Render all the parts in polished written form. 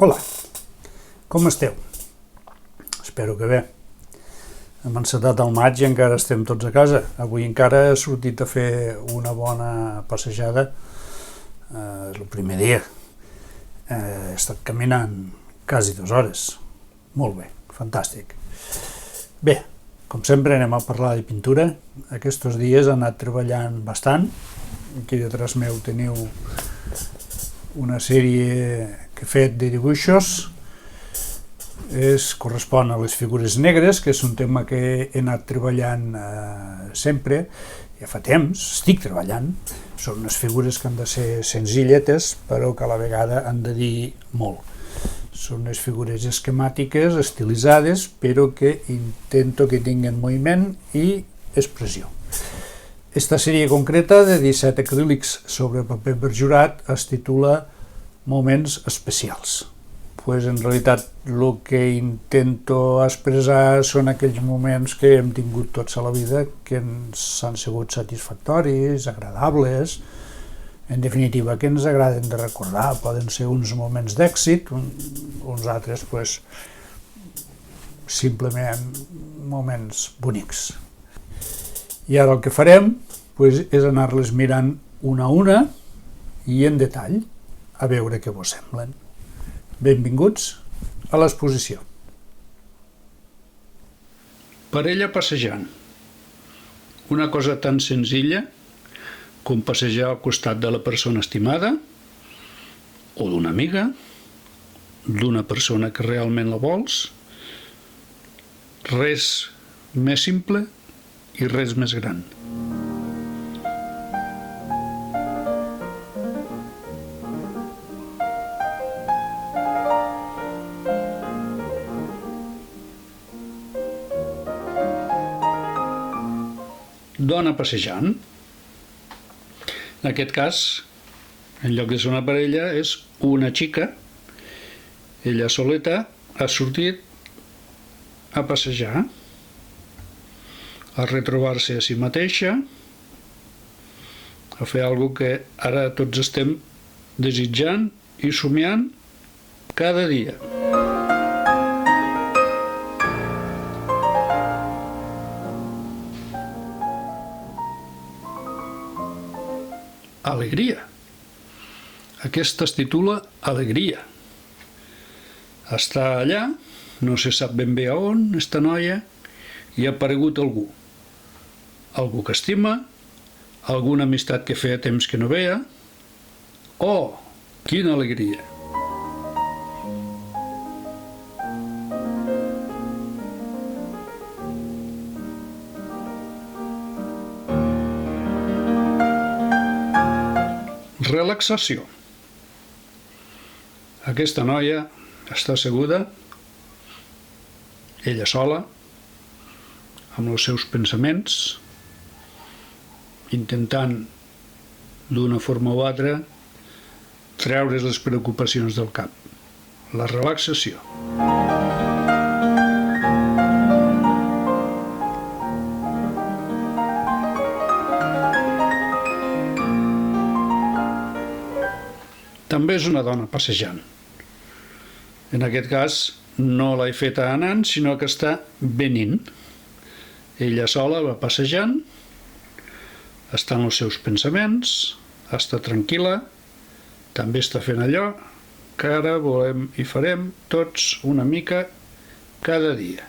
Hola, com esteu? Espero que bé. Hem encetat el maig i encara estem tots a casa. Avui encara he sortit a fer una bona passejada. És el primer dia. He estat caminant quasi 2 hores. Molt bé, fantàstic. Bé, com sempre anem a parlar de pintura. Aquests dies he anat treballant bastant. Aquí detrás meu teniu una sèrie que he fet de dibuixos. Correspon a les figures negres, que és un tema que he anat treballant sempre, ja fa temps, estic treballant. Són unes figures que han de ser senzilletes, però que a la vegada han de dir molt. Són unes figures esquemàtiques, estilitzades, però que intento que tinguin moviment i expressió. Esta sèrie concreta de 17 acrílics sobre paper perjurat es titula Moments especials. En realitat el que intento expressar són aquells moments que hem tingut tots a la vida que ens han sigut satisfactoris, agradables, en definitiva que ens agraden de recordar. Poden ser uns moments d'èxit, uns altres simplement moments bonics. I ara el que farem és anar-les mirant una a una i en detall, a veure què vos semblen. Benvinguts a l'exposició. Parella passejant. Una cosa tan senzilla com passejar al costat de la persona estimada o d'una amiga, d'una persona que realment la vols. Res més simple i res més gran. Dona passejant. En aquest cas, en lloc de ser una parella, és una xica. Ella soleta ha sortit a passejar, a retrobar-se a si mateixa, a fer alguna que ara tots estem desitjant i somiant cada dia. Alegria. Aquesta es titula Alegria. Està allà, no se sap ben bé a on, esta noia, i ha aparegut algú. Algú que estima, alguna amistat que feia temps que no veia. Oh, quina alegria! Relaxació. Aquesta noia està asseguda, ella sola, amb els seus pensaments, intentant d'una forma o altra treure's les preocupacions del cap. La relaxació. També és una dona passejant. En aquest cas, no l'he feta anant, sinó que està venint. Ella sola va passejant, està en els seus pensaments, està tranquil·la, també està fent allò que ara volem i farem tots una mica cada dia.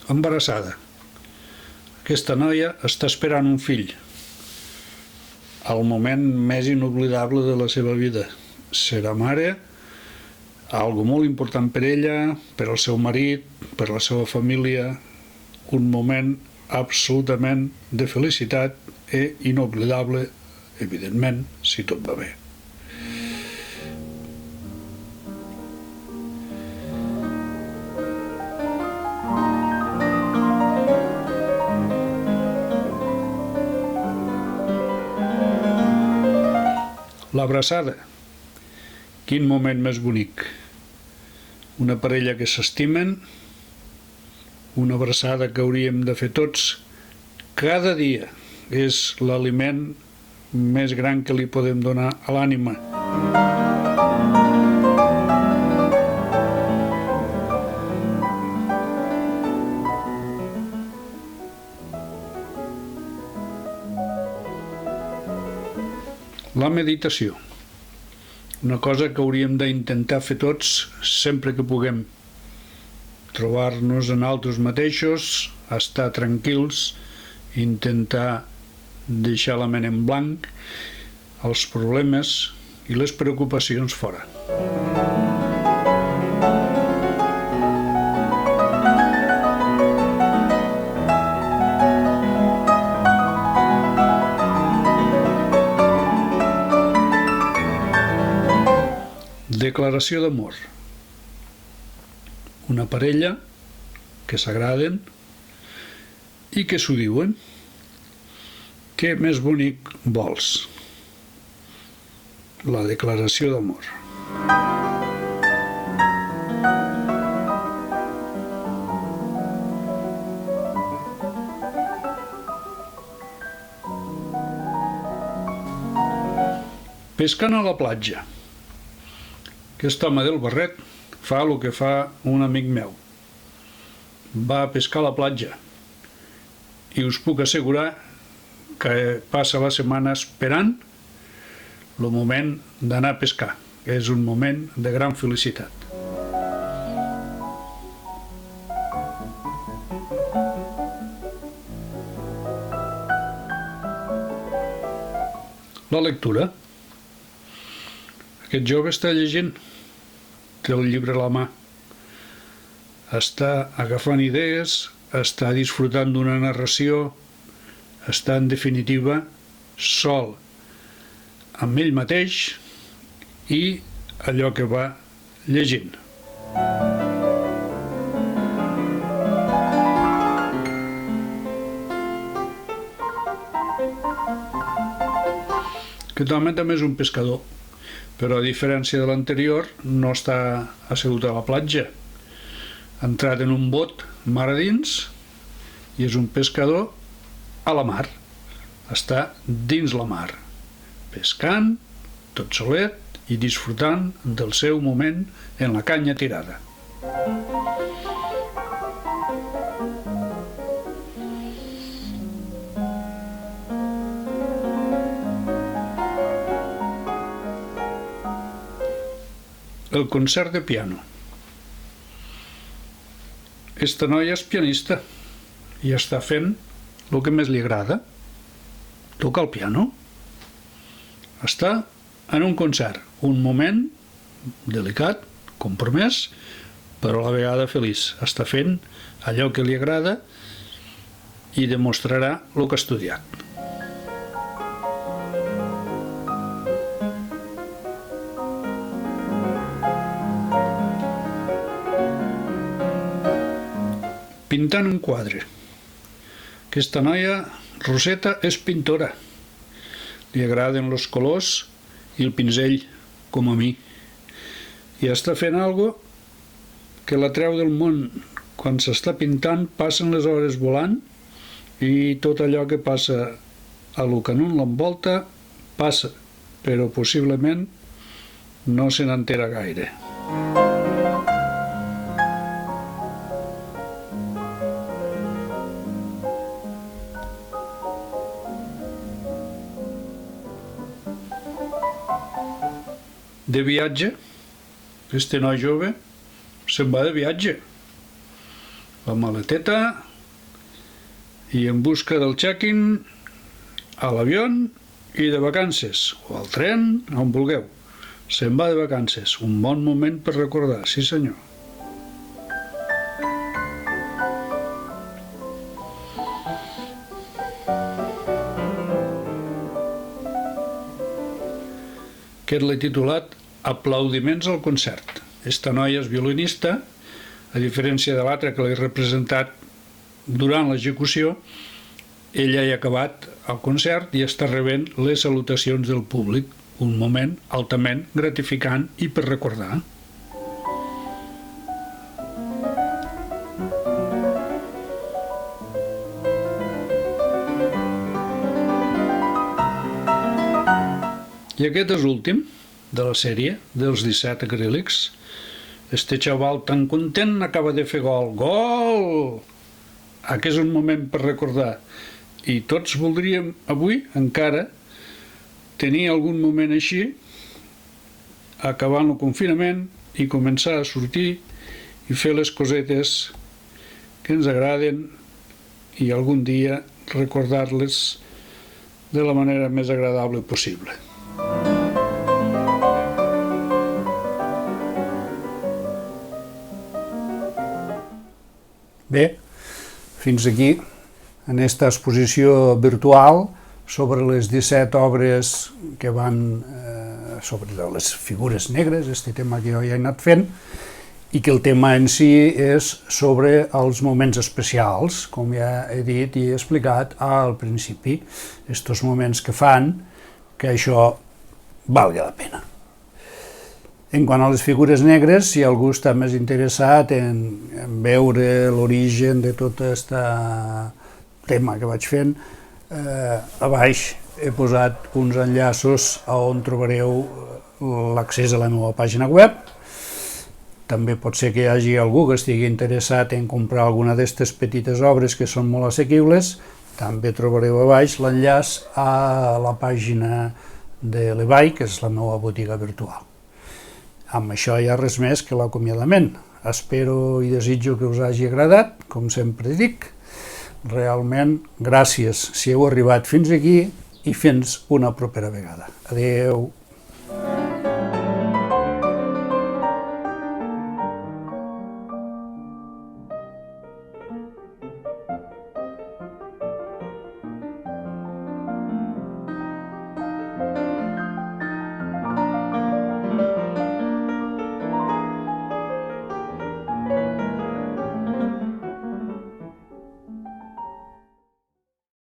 Embarassada. Aquesta noia està esperant un fill. El moment més inoblidable de la seva vida. Serà mare, algo molt important per ella, per al seu marit, per a la seva família, un moment absolutament de felicitat i inoblidable, evidentment, si tot va bé. L'abraçada. Quin moment més bonic. Una parella que s'estimen, una abraçada que hauríem de fer tots Cada dia és l'aliment més gran que li podem donar a l'ànima. La meditació, una cosa que hauríem d'intentar fer tots sempre que puguem. Trobar-nos en altres mateixos, estar tranquils, intentar deixar la ment en blanc, els problemes i les preocupacions fora. Declaració d'amor. Una parella que s'agraden i que s'ho diuen. Què més bonic vols? La declaració d'amor. Pescant a la platja. Aquest home del barret fa el que fa un amic meu. Va a pescar a la platja i us puc assegurar que passa la setmana esperant el moment d'anar a pescar. És un moment de gran felicitat. La lectura. Aquest jove està llegint, té el llibre a la mà, està agafant idees, està disfrutant d'una narració, està en definitiva sol amb ell mateix i allò que va llegint. Aquest home també és un pescador, però a diferència de l'anterior no està assegut a la platja. Ha entrat en un bot mar a dins i és un pescador a la mar. Està dins la mar, pescant, tot solet i disfrutant del seu moment en la canya tirada. El concert de piano. Esta noia és pianista i està fent el que més li agrada. Toca el piano. Està en un concert, un moment delicat, compromès, però a la vegada feliç. Està fent allò que li agrada i demostrarà el que ha estudiat. Pintant un quadre. Aquesta noia, Roseta, és pintora. Li agraden els colors i el pinzell, com a mi. I està fent algo que la treu del món. Quan s'està pintant, passen les hores volant i tot allò que passa a lo que no l'envolta passa, però possiblement no se n'entera gaire. De viatge, aquest noi jove se'n va de viatge. La maleteta i en busca del check-in a l'avió i de vacances, o al tren, on vulgueu. Se'n va de vacances, un bon moment per recordar, sí senyor. Aquest l'he titulat Aplaudiments al concert. Esta noia és violinista, a diferència de l'altra que l'he representat durant l'execució, ella ha acabat el concert i està rebent les salutacions del públic, un moment altament gratificant i per recordar. I aquest és l'últim de la sèrie, dels 17 acrílics. Este xaval tan content acaba de fer gol. Gol! Aquest és un moment per recordar. I tots voldríem avui encara tenir algun moment així, acabar el confinament i començar a sortir i fer les cosetes que ens agraden i algun dia recordar-les de la manera més agradable possible. Bé, fins aquí en aquesta exposició virtual sobre les 17 obres que van sobre les figures negres, aquest tema que jo ja he anat fent, i que el tema en si és sobre els moments especials, com ja he dit i he explicat al principi, aquests moments que fan que això valgui la pena. En quant a les figures negres, si algú està més interessat en veure l'origen de tot aquest tema que vaig fent, a baix he posat uns enllaços on trobareu l'accés a la meva pàgina web. També pot ser que hi hagi algú que estigui interessat en comprar alguna d'aquestes petites obres que són molt assequibles. També trobareu a baix l'enllaç a la pàgina de l'eBay, que és la meva botiga virtual. Amb això hi ha res més que l'acomiadament. Espero i desitjo que us hagi agradat, com sempre dic. Realment, gràcies si heu arribat fins aquí i fins una propera vegada. Adeu!